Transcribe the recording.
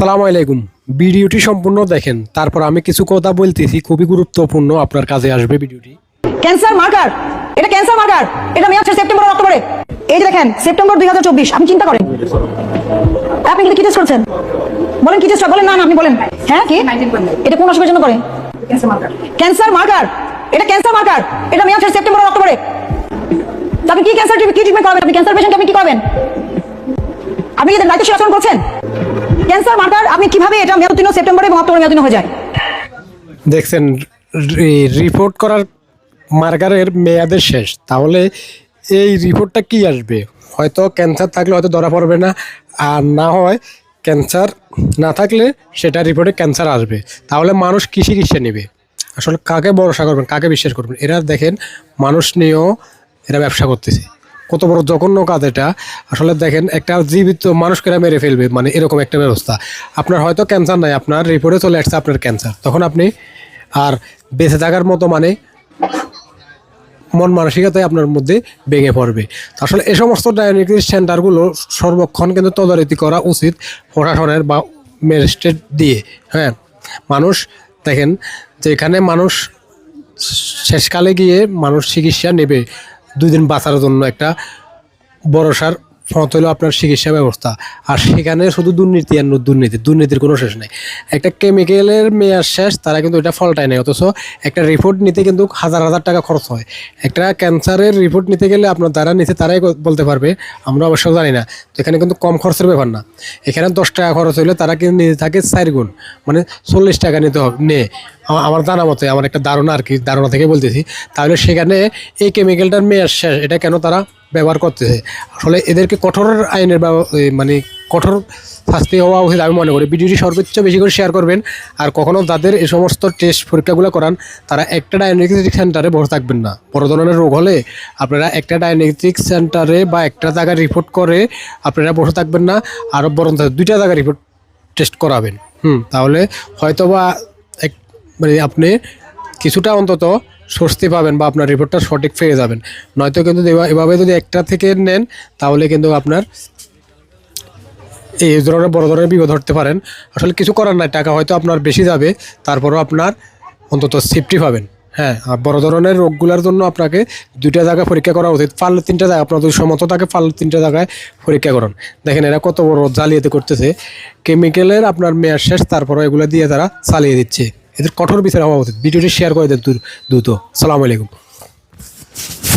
আসসালামু আলাইকুম। ভিডিওটি সম্পূর্ণ দেখেন, তারপর আমি কিছু কথা বলতেছি, খুবই গুরুত্বপূর্ণ, আপনার কাজে আসবে ভিডিওটি। ক্যান্সার মার্কার, এটা ক্যান্সার মার্কার, এটা মেয়াদ হচ্ছে সেপ্টেম্বর আর অক্টোবরে। এই যে দেখেন সেপ্টেম্বর 2024। আপনি চিন্তা করেন, আপনি কিন্তু কি টেস্ট করছেন? বলেন কি টেস্ট? বলেন না না, আপনি বলেন। হ্যাঁ কি এটা কোন অসুখের জন্য করে? ক্যান্সার মার্কার, এটা ক্যান্সার মার্কার, এটা মেয়াদ হচ্ছে সেপ্টেম্বর আর অক্টোবরে। আপনি কি ক্যান্সার কি ট্রিটমেন্ট করাবেন? আপনি ক্যান্সার পেশেন্ট, আপনি কি করবেন? আপনি কি দায়িত্বশীল আচরণ করছেন? ক্যান্সার মার্কার আপনি কিভাবে এটা মেয়াদ উত্তীর্ণ সেপ্টেম্বরে এবং অক্টোবরে মেয়াদ উত্তীর্ণ হয়ে যায়? দেখছেন রিপোর্ট করার মার্কারের মেয়াদের শেষ, তাহলে এই রিপোর্টটা কি আসবে? হয়তো ক্যান্সার থাকলে হয়তো ধরা পড়বে না, আর না হয় ক্যান্সার না থাকলে সেটা রিপোর্টে ক্যান্সার আসবে। তাহলে মানুষ কি চিকিৎসা নেবে? আসলে কাকে ভরসা করবেন, কাকে বিশ্বাস করবেন? এরা দেখেন মানুষ নিয়েও এরা ব্যবসা করতেছে, কত বড় জঘন্য কাজ এটা। আসলে দেখেন একটা জীবিত মানুষকে এরা মেরে ফেলবে, মানে এরকম একটা ব্যবস্থা। আপনার হয়তো ক্যান্সার নাই, আপনার রিপোর্টে চলে আসছে আপনার ক্যান্সার, তখন আপনি আর বেঁচে থাকার মতো মানে মন মানসিকতাই আপনার মধ্যে ভেঙে পড়বে। আসলে এই সমস্ত ডায়াগনস্টিক সেন্টারগুলো সর্বক্ষণ কিন্তু তদারকি করা উচিত প্রশাসনের বা ম্যাজিস্ট্রেট দিয়ে। হ্যাঁ, মানুষ দেখেন যেখানে মানুষ শেষকালে গিয়ে মানুষ চিকিৎসা নেবে 2 দিন বাঁচার জন্য, একটা ভরসার পথ হলো আপনার চিকিৎসা ব্যবস্থা, আর সেখানে শুধু দুর্নীতি আর দুর্নীতির কোনো শেষ নেই। একটা কেমিক্যালের মেয়াদ শেষ, তারা কিন্তু এটা ফলটাই নেই, অথচ একটা রিপোর্ট নিতে কিন্তু হাজার হাজার টাকা খরচ হয়। একটা ক্যান্সারের রিপোর্ট নিতে গেলে আপনার যারা নিতে তারাই বলতে পারবে, আমরা অবশ্য জানি না। তো এখানে কিন্তু কম খরচের ব্যাপার না, এখানে 10 টাকা খরচ হলে তারা কিন্তু নিতে থাকে 4 গুণ, মানে 40 টাকা নিতে হবে নিয়ে আমার জানা মতে, আমার একটা ধারণা আর কি, ধারণা থেকে বলতেছি। তাহলে সেখানে এই কেমিক্যালটার মেয়াদ শেষ, এটা কেন তারা ব্যবহার করতেছে? আসলে এদেরকে কঠোর আইনের মানে কঠোর শাস্তি হওয়া উচিত আমি মনে করি। ভিডিওটি সর্বোচ্চ বেশি করে শেয়ার করবেন, আর কখনও যাদের এই সমস্ত টেস্ট পরীক্ষাগুলো করান তারা একটা ডায়াগনস্টিক সেন্টারে বসে থাকবেন না। বড় ধরনের রোগ হলে আপনারা একটা ডায়াগনস্টিক সেন্টারে বা একটা জায়গায় রিপোর্ট করে আপনারা বসে থাকবেন না, আরও বরং 2টা জায়গায় রিপোর্ট টেস্ট করাবেন। তাহলে হয়তোবা মানে আপনি কিছুটা অন্তত স্বস্তি পাবেন বা আপনার রিপোর্টটা সঠিক পেয়ে যাবেন। নয়তো কিন্তু এভাবে যদি একটা থেকে নেন তাহলে কিন্তু আপনার এই ধরনের বড় ধরনের বিপদ ধরতে পারেন। আসলে কিছু করার নাই, টাকা হয়তো আপনার বেশি যাবে, তারপরও আপনার অন্তত সেফটি পাবেন। হ্যাঁ, আর বড় ধরনের রোগগুলোর জন্য আপনাকে 2টা জায়গায় পরীক্ষা করা উচিত, পারলে 3টা জায়গায়, আপনার যদি সমর্থ থাকে পারলে 3টা জায়গায় পরীক্ষা করুন। দেখেন এরা কত বড় জালিয়াতি করতেছে, কেমিক্যালের আপনার মেয়াদ শেষ, তারপরও এগুলো দিয়ে তারা চালিয়ে দিচ্ছে। এদের কঠোর বিচার হওয়া উচিত। ভিডিওটি শেয়ার করে দেন দ্রুত। আসসালামু আলাইকুম।